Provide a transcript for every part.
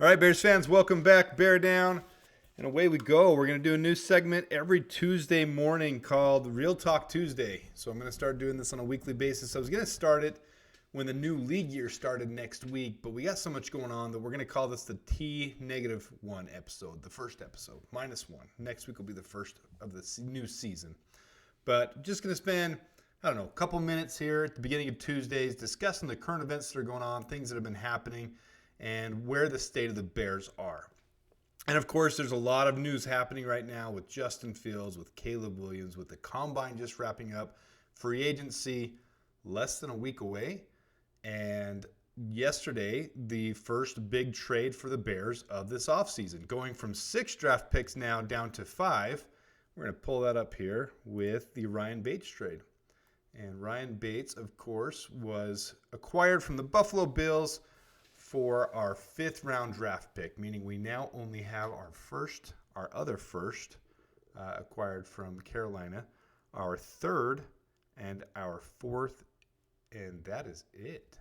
All right, Bears fans, welcome back. Bear down, and away we go. We're going to do a new segment every Tuesday morning called Real Talk Tuesday. So I'm going to start doing this on a weekly basis. I was going to start it when the new league year started next week, but we got so much going on that we're going to call this the T-1 episode, the first episode, -1. Next week will be the first of the new season. But just going to spend, a couple minutes here at the beginning of Tuesdays discussing the current events that are going on, things that have been happening, and where the state of the Bears are. And of course, there's a lot of news happening right now with Justin Fields, with Caleb Williams, with the Combine just wrapping up, free agency less than a week away. And yesterday, the first big trade for the Bears of this offseason, going from 6 draft picks now down to 5. We're going to pull that up here with the Ryan Bates trade. And Ryan Bates, of course, was acquired from the Buffalo Bills for our 5th round draft pick, meaning we now only have our other first acquired from Carolina, our 3rd and our 4th, and that is it.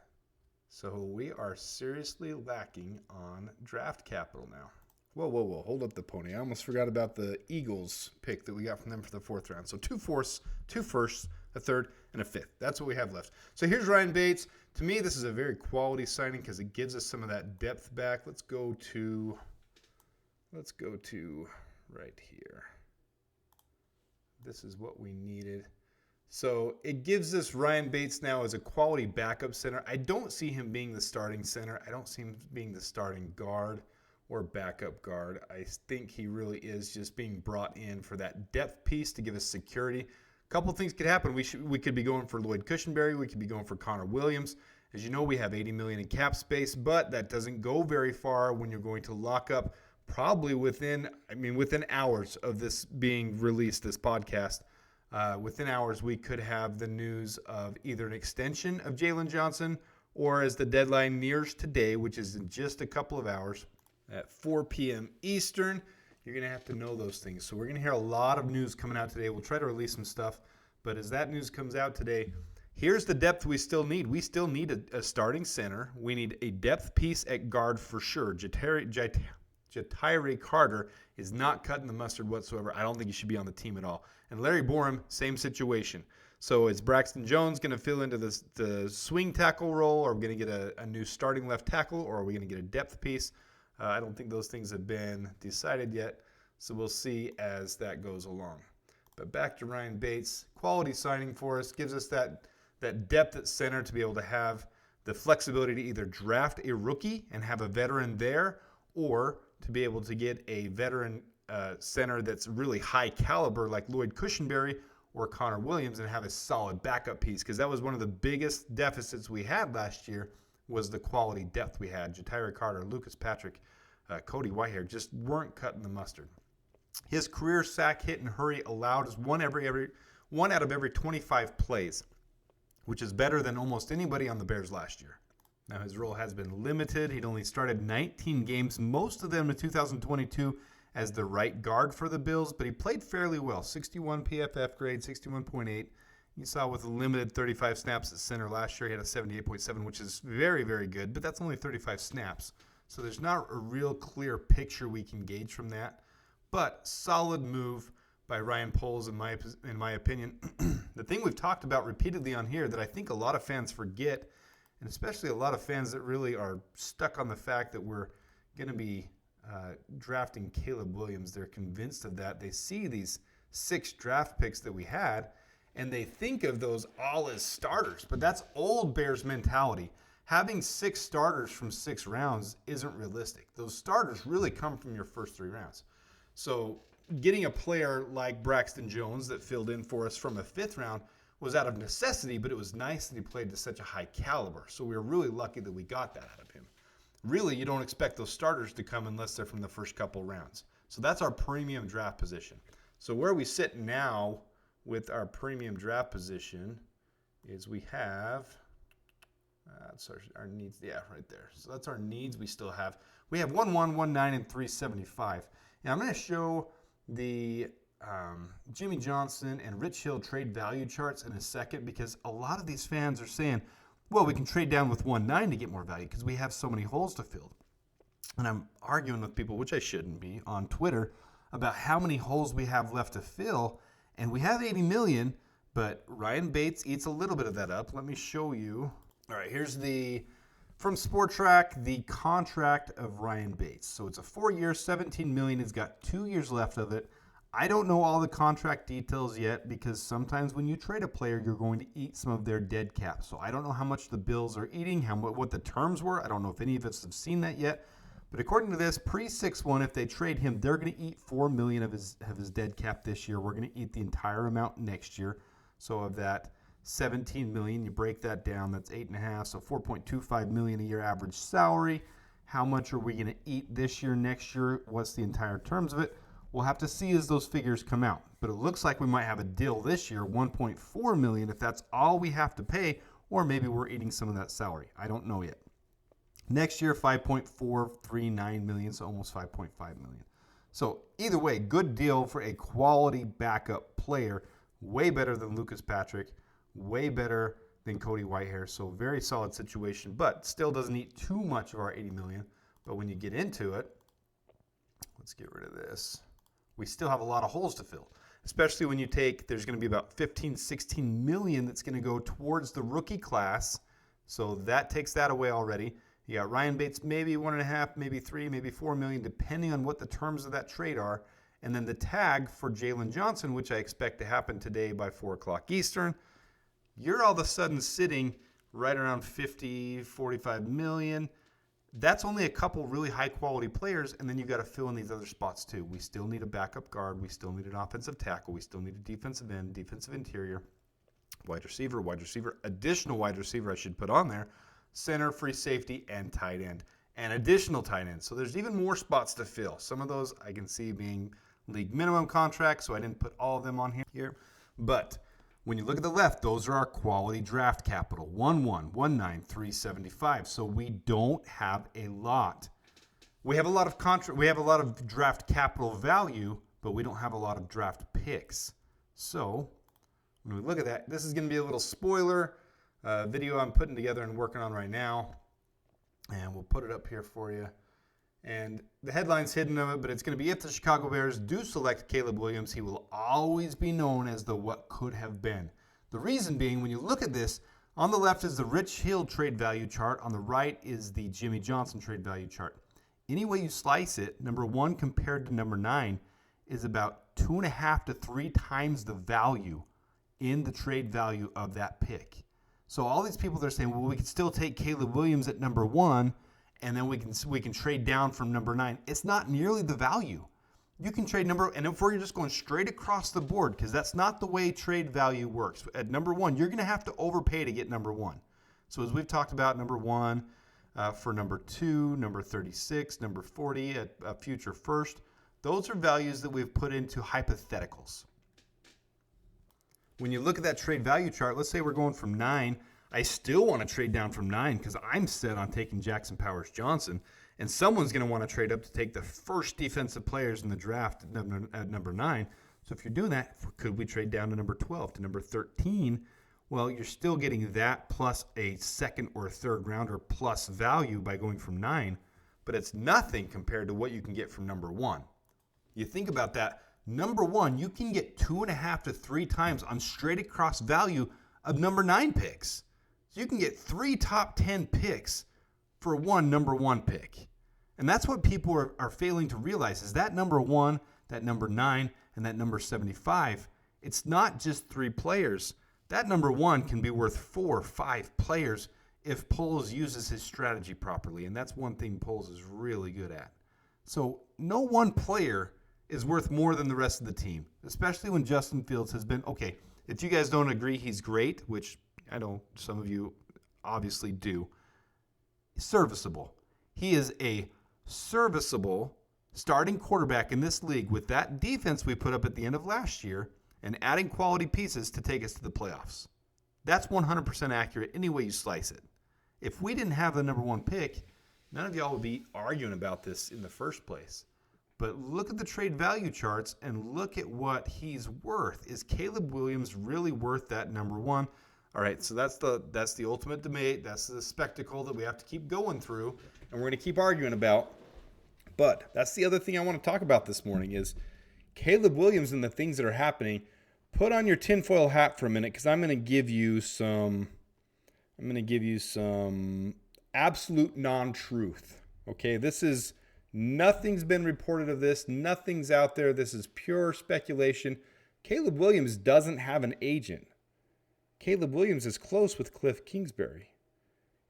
So we are seriously lacking on draft capital now. Whoa. Hold up the pony. I almost forgot about the Eagles pick that we got from them for the 4th round. So 2 fourths, 2 firsts, a 3rd, and a 5th. That's what we have left. So here's Ryan Bates. To me, this is a very quality signing because it gives us some of that depth back. Let's go to right here. This is what we needed. So it gives us Ryan Bates now as a quality backup center. I don't see him being the starting center. I don't see him being the starting guard or backup guard. I think he really is just being brought in for that depth piece to give us security. A couple things could happen. We could be going for Lloyd Cushenberry. We could be going for Connor Williams. As you know, we have $80 million in cap space, but that doesn't go very far when you're going to lock up probably within hours of this being released, this podcast. Within hours, we could have the news of either an extension of Jalen Johnson or as the deadline nears today, which is in just a couple of hours at 4 p.m. Eastern, you're going to have to know those things. So we're going to hear a lot of news coming out today. We'll try to release some stuff. But as that news comes out today, here's the depth we still need. We still need a starting center. We need a depth piece at guard for sure. Ja'Tyre Carter is not cutting the mustard whatsoever. I don't think he should be on the team at all. And Larry Borum, same situation. So is Braxton Jones going to fill into the swing tackle role? Or are we going to get a new starting left tackle? Or are we going to get a depth piece? I don't think those things have been decided yet, so we'll see as that goes along. But back to Ryan Bates, quality signing for us, gives us that depth at center to be able to have the flexibility to either draft a rookie and have a veteran there, or to be able to get a veteran center that's really high caliber like Lloyd Cushenberry or Connor Williams and have a solid backup piece, because that was one of the biggest deficits we had last year was the quality depth we had. Ja'Tyre Carter, Lucas Patrick, Cody Whitehair just weren't cutting the mustard. His career sack, hit, and hurry allowed is one out of every 25 plays, which is better than almost anybody on the Bears last year. Now, his role has been limited. He'd only started 19 games, most of them in 2022, as the right guard for the Bills, but he played fairly well. 61 PFF grade, 61.8. You saw with a limited 35 snaps at center last year, he had a 78.7, which is very, very good, but that's only 35 snaps. So there's not a real clear picture we can gauge from that. But solid move by Ryan Poles, in my opinion. The thing we've talked about repeatedly on here that I think a lot of fans forget, and especially a lot of fans that really are stuck on the fact that we're going to be drafting Caleb Williams. They're convinced of that. They see these 6 draft picks that we had, and they think of those all as starters. But that's old Bears mentality. Having 6 starters from 6 rounds isn't realistic. Those starters really come from your first 3 rounds. So getting a player like Braxton Jones that filled in for us from a 5th round was out of necessity, but it was nice that he played to such a high caliber. So we were really lucky that we got that out of him. Really, you don't expect those starters to come unless they're from the first couple rounds. So that's our premium draft position. So where we sit now with our premium draft position is we have, that's our needs, right there. So that's our needs we still have. We have 1-1, 1-9, and 375. And I'm going to show the Jimmy Johnson and Rich Hill trade value charts in a second, because a lot of these fans are saying, well, we can trade down with 1-9 to get more value because we have so many holes to fill. and I'm arguing with people, which I shouldn't be, on Twitter about how many holes we have left to fill, and we have 80 million, but Ryan Bates eats a little bit of that up. Let me show you. All right, here's from Sport Track, the contract of Ryan Bates. So it's a 4-year, 17 million. He's got 2 years left of it. I don't know all the contract details yet because sometimes when you trade a player, you're going to eat some of their dead cap. So I don't know how much the Bills are eating, what the terms were. I don't know if any of us have seen that yet. But according to this, pre-6-1, if they trade him, they're going to eat $4 million of his dead cap this year. We're going to eat the entire amount next year. So of that $17 million, you break that down, that's 8.5, so $4.25 million a year average salary. How much are we going to eat this year, next year? What's the entire terms of it? We'll have to see as those figures come out. But it looks like we might have a deal this year, $1.4 million, if that's all we have to pay, or maybe we're eating some of that salary. I don't know yet. Next year, $5.439 million, so almost $5.5 million. So either way, good deal for a quality backup player. Way better than Lucas Patrick. Way better than Cody Whitehair. So very solid situation, but still doesn't eat too much of our $80 million. But when you get into it, let's get rid of this. We still have a lot of holes to fill, especially when you there's going to be about 15, 16 million that's going to go towards the rookie class. So that takes that away already. You got Ryan Bates, maybe 1.5, maybe 3, maybe 4 million, depending on what the terms of that trade are. And then the tag for Jalen Johnson, which I expect to happen today by 4 o'clock Eastern. You're all of a sudden sitting right around 50, 45 million. That's only a couple really high-quality players, and then you got to fill in these other spots too. We still need a backup guard. We still need an offensive tackle. We still need a defensive end, defensive interior, wide receiver, additional wide receiver I should put on there, center, free safety, and tight end, and additional tight ends. So there's even more spots to fill. Some of those I can see being league minimum contracts, so I didn't put all of them on here. But when you look at the left, those are our quality draft capital, 1-1, 1-9, 375. So we don't have a lot. We have a lot of draft capital value, but we don't have a lot of draft picks. So when we look at that, this is going to be a little spoiler video I'm putting together and working on right now. And we'll put it up here for you. And the headline's hidden of it, but it's going to be, if the Chicago Bears do select Caleb Williams, he will always be known as the what could have been. The reason being, when you look at this, on the left is the Rich Hill trade value chart. On the right is the Jimmy Johnson trade value chart. Any way you slice it, number 1 compared to number 9 is about 2.5 to 3 times the value in the trade value of that pick. So all these people, they're saying, well, we can still take Caleb Williams at number 1, and then we can trade down from number 9. It's not nearly the value. You can trade and if we're just going straight across the board, because that's not the way trade value works. At number 1, you're going to have to overpay to get number 1. So as we've talked about, number 1 for number 2, number 36, number 40, a future first, those are values that we've put into hypotheticals. When you look at that trade value chart, let's say we're going from 9. I still want to trade down from 9 because I'm set on taking Jackson Powers Johnson, and someone's going to want to trade up to take the first defensive players in the draft at number 9. So if you're doing that, could we trade down to number 12, to number 13? Well, you're still getting that plus a second or third rounder plus value by going from 9, but it's nothing compared to what you can get from number 1. You think about that. Number 1, you can get 2.5 to 3 times on straight across value of number 9 picks. So you can get 3 top 10 picks for 1 number 1 pick. And that's what people are failing to realize is that number 1, that number 9, and that number 75, it's not just 3 players. That number 1 can be worth 4 or 5 players if Poles uses his strategy properly. And that's one thing Poles is really good at. So no one player is worth more than the rest of the team, especially when Justin Fields has been, okay, if you guys don't agree he's great, which I know some of you obviously do, serviceable. He is a serviceable starting quarterback in this league with that defense we put up at the end of last year and adding quality pieces to take us to the playoffs. That's 100% accurate any way you slice it. If we didn't have the number 1 pick, none of y'all would be arguing about this in the first place. But look at the trade value charts and look at what he's worth. Is Caleb Williams really worth that number 1? All right, so that's the ultimate debate. That's the spectacle that we have to keep going through, and we're going to keep arguing about. But that's the other thing I want to talk about this morning is Caleb Williams and the things that are happening. Put on your tinfoil hat for a minute because I'm going to give you some absolute non-truth. Okay, nothing's been reported of this. Nothing's out there. This is pure speculation. Caleb Williams doesn't have an agent. Caleb Williams is close with Cliff Kingsbury.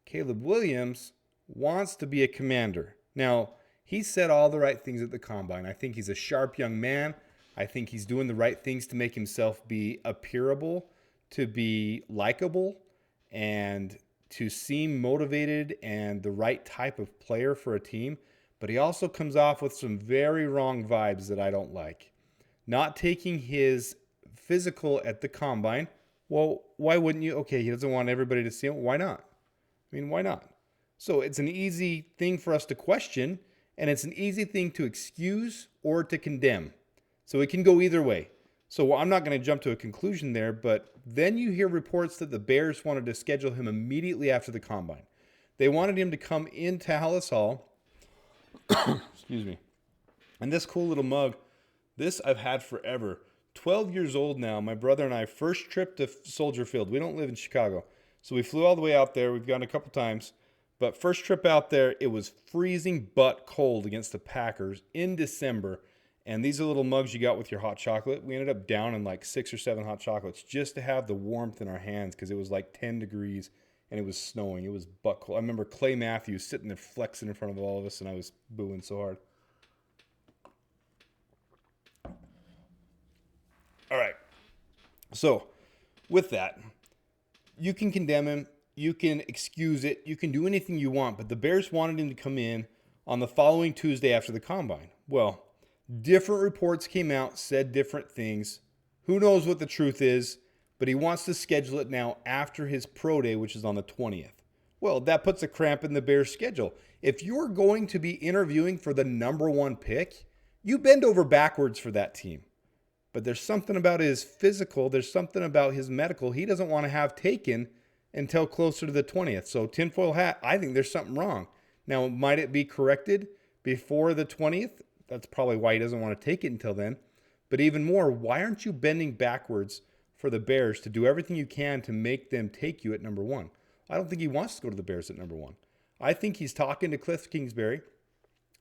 Caleb Williams wants to be a commander. Now, he said all the right things at the combine. I think he's a sharp young man. I think he's doing the right things to make himself be appearable, to be likable, and to seem motivated and the right type of player for a team. But he also comes off with some very wrong vibes that I don't like. Not taking his physical at the combine. Well, why wouldn't you? Okay, he doesn't want everybody to see him. Why not? I mean, why not? So it's an easy thing for us to question, and it's an easy thing to excuse or to condemn. So it can go either way. So I'm not going to jump to a conclusion there, but then you hear reports that the Bears wanted to schedule him immediately after the combine. They wanted him to come into Hallis Hall. Excuse me. And this cool little mug, this I've had forever. 12 years old now. My brother and I, first trip to Soldier Field. We don't live in Chicago. So we flew all the way out there. We've gone a couple times. But first trip out there, it was freezing but cold against the Packers in December. And these are little mugs you got with your hot chocolate. We ended up down in like 6 or 7 hot chocolates just to have the warmth in our hands because it was like 10 degrees and it was snowing. It was butt cold. I remember Clay Matthews sitting there flexing in front of all of us, and I was booing so hard. All right. So with that, you can condemn him. You can excuse it. You can do anything you want. But the Bears wanted him to come in on the following Tuesday after the combine. Well, different reports came out, said different things. Who knows what the truth is, but he wants to schedule it now after his pro day, which is on the 20th. Well, that puts a cramp in the Bears' schedule. If you're going to be interviewing for the number 1 pick, you bend over backwards for that team. But there's something about his physical, there's something about his medical he doesn't want to have taken until closer to the 20th. So tinfoil hat, I think there's something wrong. Now, might it be corrected before the 20th? That's probably why he doesn't want to take it until then. But even more, why aren't you bending backwards for the Bears to do everything you can to make them take you at number 1? I don't think he wants to go to the Bears at number 1. I think he's talking to Cliff Kingsbury.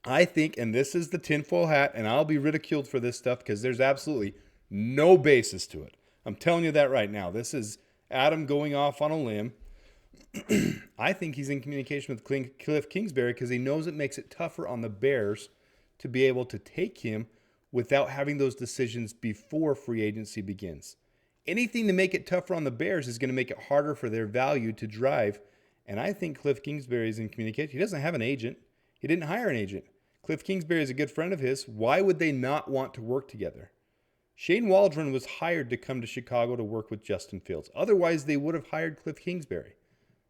I think, and this is the tinfoil hat, and I'll be ridiculed for this stuff because there's absolutely no basis to it. I'm telling you that right now. This is Adam going off on a limb. I think he's in communication with Cliff Kingsbury because he knows it makes it tougher on the Bears to be able to take him without having those decisions before free agency begins. Anything to make it tougher on the Bears is going to make it harder for their value to drive. And I think Cliff Kingsbury is in communication. He doesn't have an agent. He didn't hire an agent. Cliff Kingsbury is a good friend of his. Why would they not want to work together? Shane Waldron was hired to come to Chicago to work with Justin Fields. Otherwise, they would have hired Cliff Kingsbury.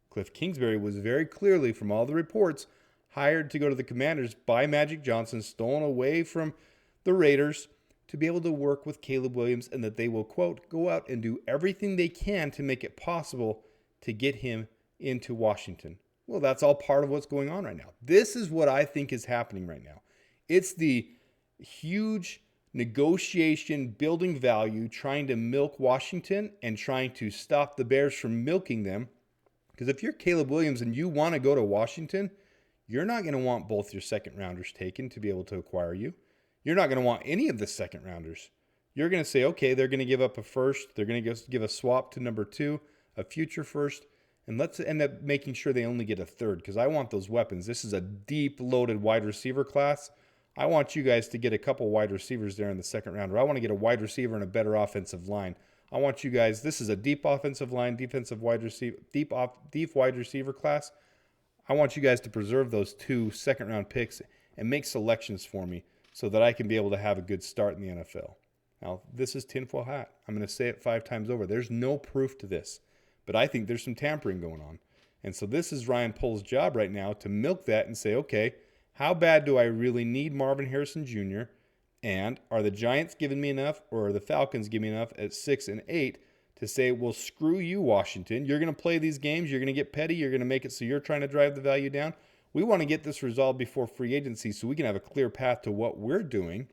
Cliff Kingsbury was very clearly, from all the reports, hired to go to the Commanders by Magic Johnson, stolen away from the Raiders, to be able to work with Caleb Williams, and that they will, quote, go out and do everything they can to make it possible to get him into Washington. Well, that's all part of what's going on right now. This is what I think is happening right now. It's the huge negotiation, building value, trying to milk Washington and trying to stop the Bears from milking them. Because if you're Caleb Williams and you want to go to Washington, you're not going to want both your second rounders taken to be able to acquire you. You're not going to want any of the second rounders. You're going to say, okay, they're going to give up a first. They're going to give a swap to number 2, a future first. And let's end up making sure they only get a third because I want those weapons. This is a deep loaded wide receiver class. I want you guys to get a couple wide receivers there in the second round. Or I want to get a wide receiver and a better offensive line. I want you guys, this is a deep offensive line, deep wide receiver class. I want you guys to preserve those 2 second round picks and make selections for me so that I can be able to have a good start in the NFL. Now, this is tinfoil hat. I'm going to say it 5 times over. There's no proof to this, but I think there's some tampering going on. And so this is Ryan Pohl's job right now to milk that and say, okay, how bad do I really need Marvin Harrison Jr.? And are the Giants giving me enough, or are the Falcons giving me enough at 6 and 8 to say, well, screw you, Washington. You're going to play these games. You're going to get petty. You're going to make it so you're trying to drive the value down. We want to get this resolved before free agency so we can have a clear path to what we're doing.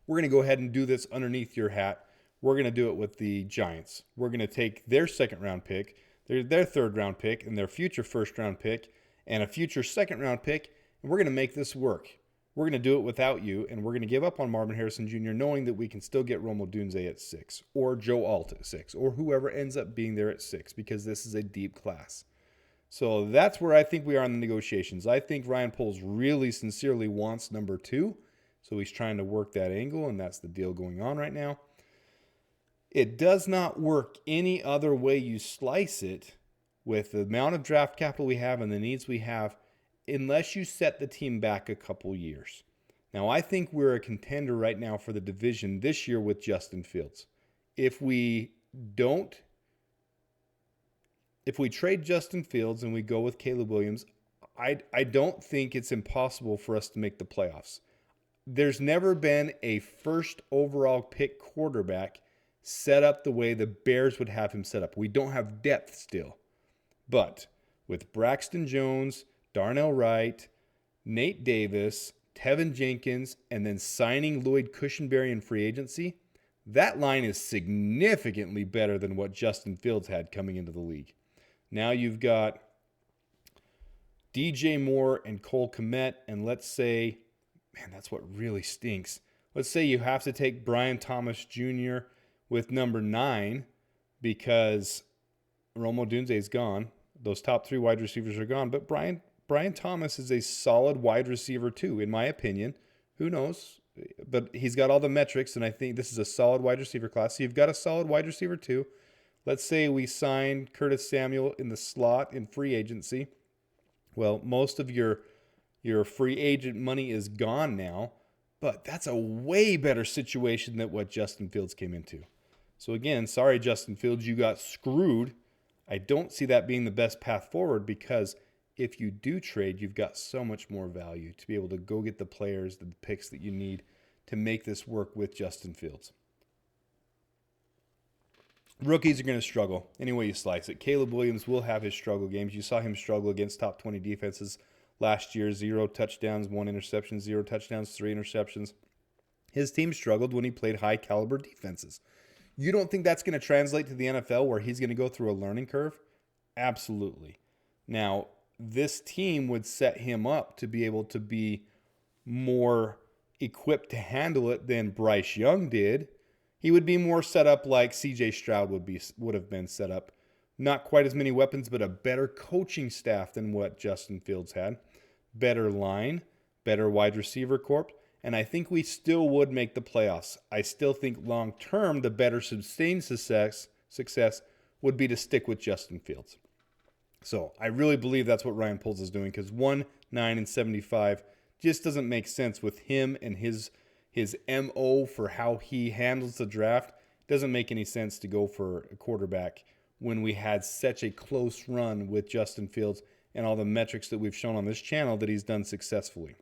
We're going to go ahead and do this underneath your hat. We're going to do it with the Giants. We're going to take their second-round pick, their third-round pick, and their future first-round pick, and a future second-round pick, and we're going to make this work. We're going to do it without you, and we're going to give up on Marvin Harrison Jr., knowing that we can still get Romo Dunze at 6, or Joe Alt at 6, or whoever ends up being there at 6, because this is a deep class. So that's where I think we are in the negotiations. I think Ryan Poles really sincerely wants number 2, so he's trying to work that angle, and that's the deal going on right now. It does not work any other way you slice it with the amount of draft capital we have and the needs we have unless you set the team back a couple years. Now, I think we're a contender right now for the division this year with Justin Fields. If we trade Justin Fields and we go with Caleb Williams, I don't think it's impossible for us to make the playoffs. There's never been a first overall pick quarterback set up the way the Bears would have him set up. We don't have depth still. But with Braxton Jones, Darnell Wright, Nate Davis, Tevin Jenkins, and then signing Lloyd Cushenberry in free agency, that line is significantly better than what Justin Fields had coming into the league. Now you've got DJ Moore and Cole Kmet, and let's say, man, that's what really stinks. Let's say you have to take Brian Thomas Jr. with number 9 because Romo Dunze is gone. Those top 3 wide receivers are gone, but Brian Thomas is a solid wide receiver too, in my opinion. Who knows? But he's got all the metrics, and I think this is a solid wide receiver class. So you've got a solid wide receiver too. Let's say we sign Curtis Samuel in the slot in free agency. Well, most of your free agent money is gone now, but that's a way better situation than what Justin Fields came into. So again, sorry, Justin Fields, you got screwed. I don't see that being the best path forward because if you do trade, you've got so much more value to be able to go get the players, the picks that you need to make this work with Justin Fields. Rookies are going to struggle any way you slice it. Caleb Williams will have his struggle games. You saw him struggle against top 20 defenses last year. 0 touchdowns, 1 interception, 0 touchdowns, 3 interceptions. His team struggled when he played high caliber defenses. You don't think that's going to translate to the NFL where he's going to go through a learning curve? Absolutely. Now, this team would set him up to be able to be more equipped to handle it than Bryce Young did. He would be more set up like CJ Stroud would have been set up. Not quite as many weapons, but a better coaching staff than what Justin Fields had. Better line, better wide receiver corps, and I think we still would make the playoffs. I still think long-term, the better sustained success would be to stick with Justin Fields. So I really believe that's what Ryan Poles is doing because 1, 9, and 75 just doesn't make sense with him and his MO for how he handles the draft. Doesn't make any sense to go for a quarterback when we had such a close run with Justin Fields and all the metrics that we've shown on this channel that he's done successfully.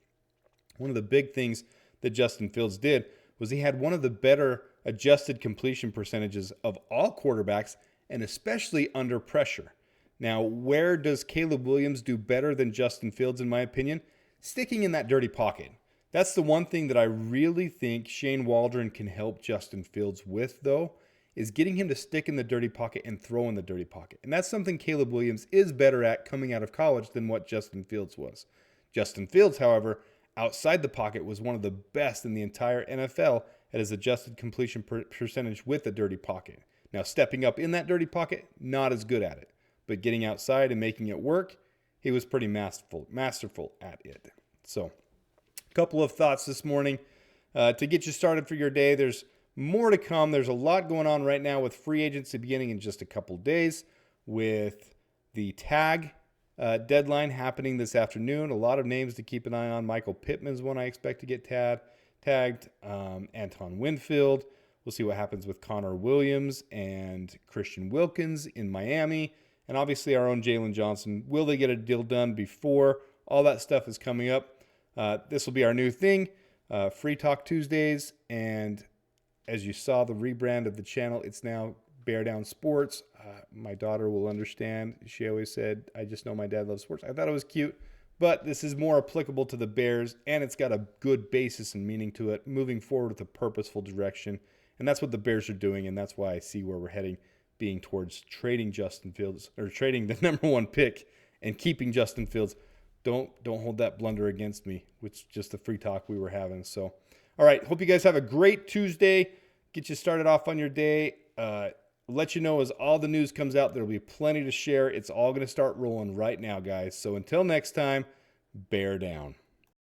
One of the big things that Justin Fields did was he had one of the better adjusted completion percentages of all quarterbacks, and especially under pressure. Now, where does Caleb Williams do better than Justin Fields, in my opinion? Sticking in that dirty pocket. That's the one thing that I really think Shane Waldron can help Justin Fields with, though, is getting him to stick in the dirty pocket and throw in the dirty pocket. And that's something Caleb Williams is better at coming out of college than what Justin Fields was. Justin Fields, however, outside the pocket was one of the best in the entire NFL at his adjusted completion percentage with the dirty pocket. Now, stepping up in that dirty pocket, not as good at it. But getting outside and making it work, he was pretty masterful at it. So, a couple of thoughts this morning to get you started for your day. There's more to come. There's a lot going on right now with free agency beginning in just a couple days with the tag deadline happening this afternoon. A lot of names to keep an eye on. Michael Pittman's one I expect to get tagged. Anton Winfield. We'll see what happens with Connor Williams and Christian Wilkins in Miami. And obviously our own Jalen Johnson. Will they get a deal done before? All that stuff is coming up. This will be our new thing. Free Talk Tuesdays. And as you saw the rebrand of the channel, it's now Beardown Sports. My daughter will understand. She always said, I just know my dad loves sports. I thought it was cute. but this is more applicable to the Bears, and it's got a good basis and meaning to it, moving forward with a purposeful direction. And that's what the Bears are doing, and that's why I see where we're heading, being towards trading Justin Fields, or trading the number 1 pick and keeping Justin Fields. Don't hold that blunder against me, which is just the free talk we were having. So, all right, hope you guys have a great Tuesday. Get you started off on your day. Let you know as all the news comes out, there'll be plenty to share. It's all going to start rolling right now, guys. So until next time, bear down.